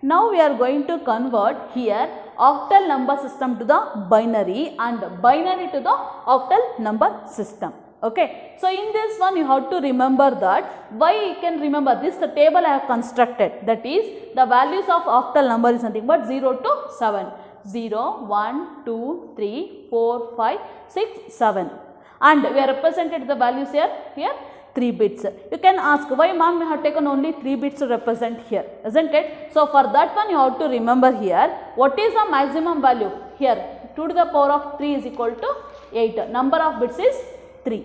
Now we are going to convert here octal number system to the binary and binary to the octal number system. Okay. So in this one you have to remember that why you can remember this, the table I have constructed, that is the values of octal number is nothing but 0 to 7. 0, 1, 2, 3, 4, 5, 6, 7. And we have represented the values here 3 bits. You can ask why ma'am we have taken only 3 bits to represent here, isn't it? So for that one you have to remember here what is the maximum value here. 2 to the power of 3 is equal to 8. Number of bits is 3.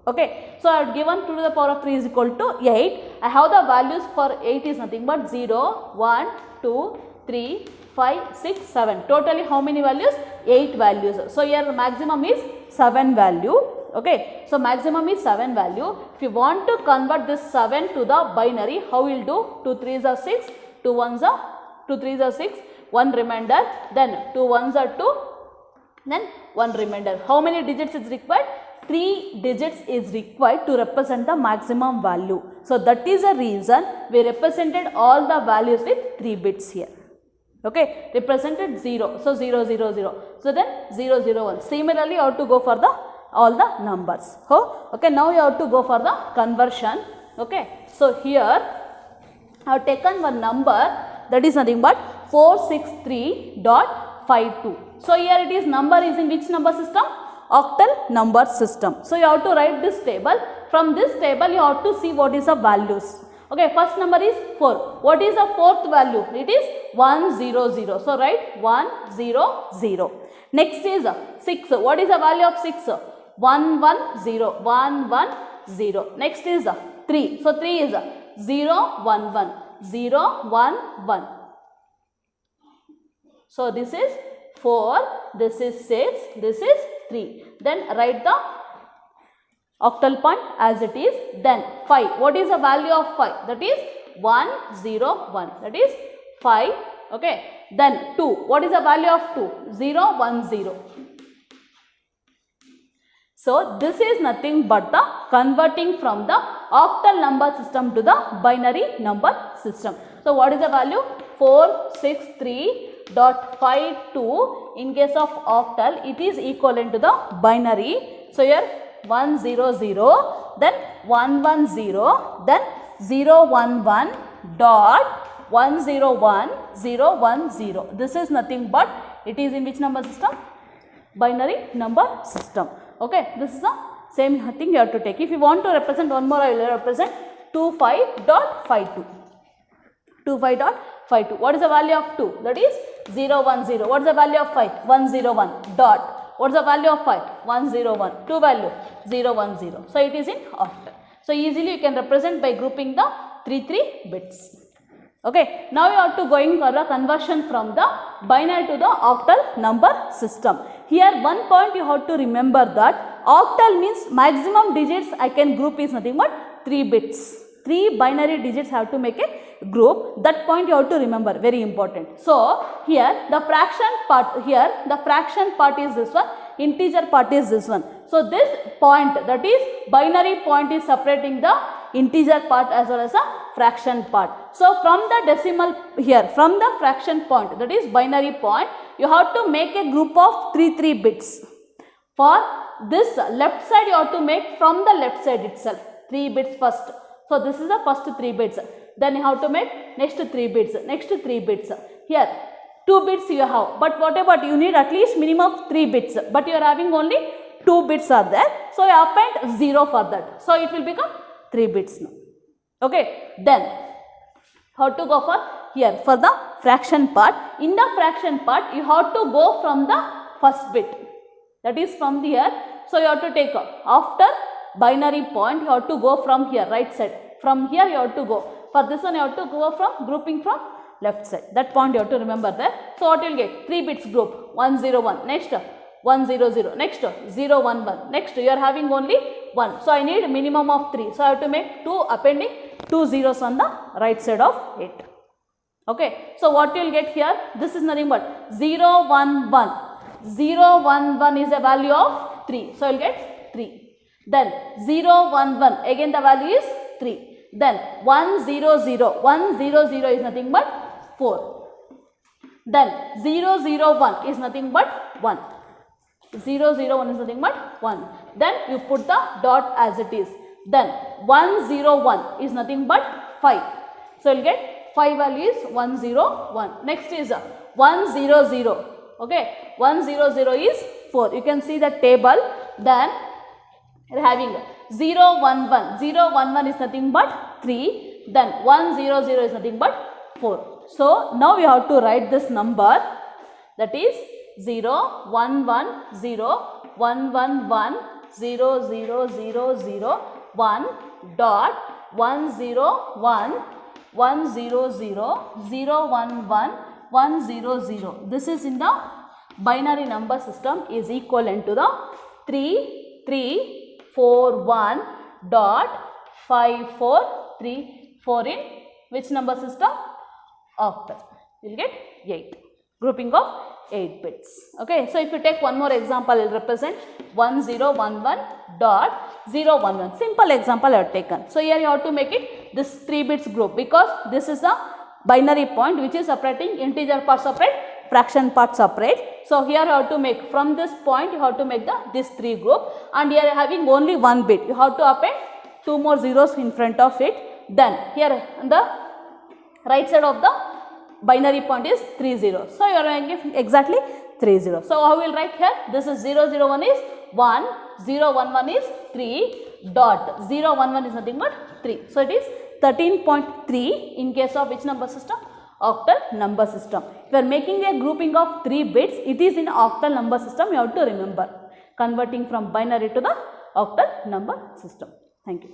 Okay. So I have given 2 to the power of 3 is equal to 8. I have the values for 8 is nothing but 0, 1, 2, 3, 5, 6, 7. Totally how many values? 8 values. So here maximum is 7 value. Okay. So maximum is 7 value. If you want to convert this 7 to the binary, how we will do? 2 3s are 6, 2 1s are 2 3s are 6, 1 remainder, then 2 1s are 2, then 1 remainder. How many digits is required? 3 digits is required to represent the maximum value. So that is the reason we represented all the values with 3 bits here. Okay, represented 0. So 0 0 0. So then 0 0 1. Similarly, you have to go for the all the numbers. Okay, now you have to go for the conversion. Okay, so here I have taken one number that is nothing but 463.52. So here it is, number is in which number system? Octal number system. So you have to write this table. From this table you have to see what is the values. Okay, first number is 4. What is the fourth value? It is 100. So write 100. Next is 6. What is the value of 6? 110. 110. Next is 3. So 3 is 011. 011. So this is 4. This is 6. This is 3. Then write the octal point as it is. Then 5. What is the value of 5? That is 101. That is 5. Okay. Then 2. What is the value of 2? 010. So this is nothing but the converting from the octal number system to the binary number system. So what is the value? 463.52. In case of octal, it is equivalent to the binary. So here 100, then 110, then 011 dot 101010. This is nothing but, it is in which number system? Binary number system. Okay, this is the same thing you have to take. If you want to represent one more, I will represent 25.52. 25.52. What is the value of 2? That is 010. What is the value of 5? 101 dot. What is the value of 5? 101. 2 value 010. So it is in octal. So easily you can represent by grouping the 3 bits. Okay. Now you have to going for a conversion from the binary to the octal number system. Here one point you have to remember that octal means maximum digits I can group is nothing but 3 bits. 3 binary digits have to make a group. That point you have to remember, very important. So here the fraction part, is this one, integer part is this one. So this point, that is binary point, is separating the integer part as well as a fraction part. So from the decimal here, from the fraction point, that is binary point, you have to make a group of 3 bits. For this left side you have to make from the left side itself 3 bits first. So this is the first 3 bits. Then you have to make next 3 bits, next 3 bits. Here 2 bits you have, but whatever you need at least minimum of 3 bits, but you are having only 2 bits are there. So you append 0 for that. So it will become 3 bits now. Okay. Then how to go for here for the fraction part. In the fraction part you have to go from the first bit, that is from here. So you have to take after binary point, you have to go from here right side. From here you have to go. For this one you have to go from grouping from left side. That point you have to remember there. So what you will get? 3 bits group. 101. Next 100. Next 011. Next you are having only 1. So I need minimum of 3. So I have to make 2 appending 2 zeros on the right side of it. Okay. So what you will get here? This is nothing but 011. 011 is a value of 3. So I will get 3. Then 011, again the value is 3. Then 100. 100 is nothing but 4. Then 0, 0, 1 is nothing but 1. 0, 0, 1 is nothing but 1. Then you put the dot as it is. Then 1, 0, 1 is nothing but 5. So you will get 5 value is 1, 0, 1. Next is 1, 0, 0. Okay, 1, 0, 0 is 4. You can see the table. Then you are having 0, 1, 1. 0, 1, 1 is nothing but 3. Then 1, 0, 0 is nothing but 4. So now we have to write this number, that is 0, 1, 1, 0, 1, 1, 1, 0, 0, 0, 0, 1, dot, 1, 0, 1, 1, 0, 0, 0, 1, 1, 1, 0, 0. This is in the binary number system is equivalent to the 3, 3, 4, 1, dot, 5, 4, 3, 4 in which number system? Octal. You will get 8. Grouping of 8 bits. Okay. So if you take one more example, it will represent 1011 dot 011. Simple example I have taken. So here you have to make it this 3 bits group, because this is a binary point which is separating integer part separate, fraction part separate. So here you have to make, from this point you have to make this 3 group, and here you are having only 1 bit. You have to append 2 more zeros in front of it. Then here on the right side of the binary point is 3 0. So you are making exactly 3 0. So how we will write here? This is 0 0 1 is 1, 0 1 1 is 3, dot 0 1 1 is nothing but 3. So it is 13.3 in case of which number system? Octal number system. If you are making a grouping of 3 bits, it is in octal number system. You have to remember, converting from binary to the octal number system. Thank you.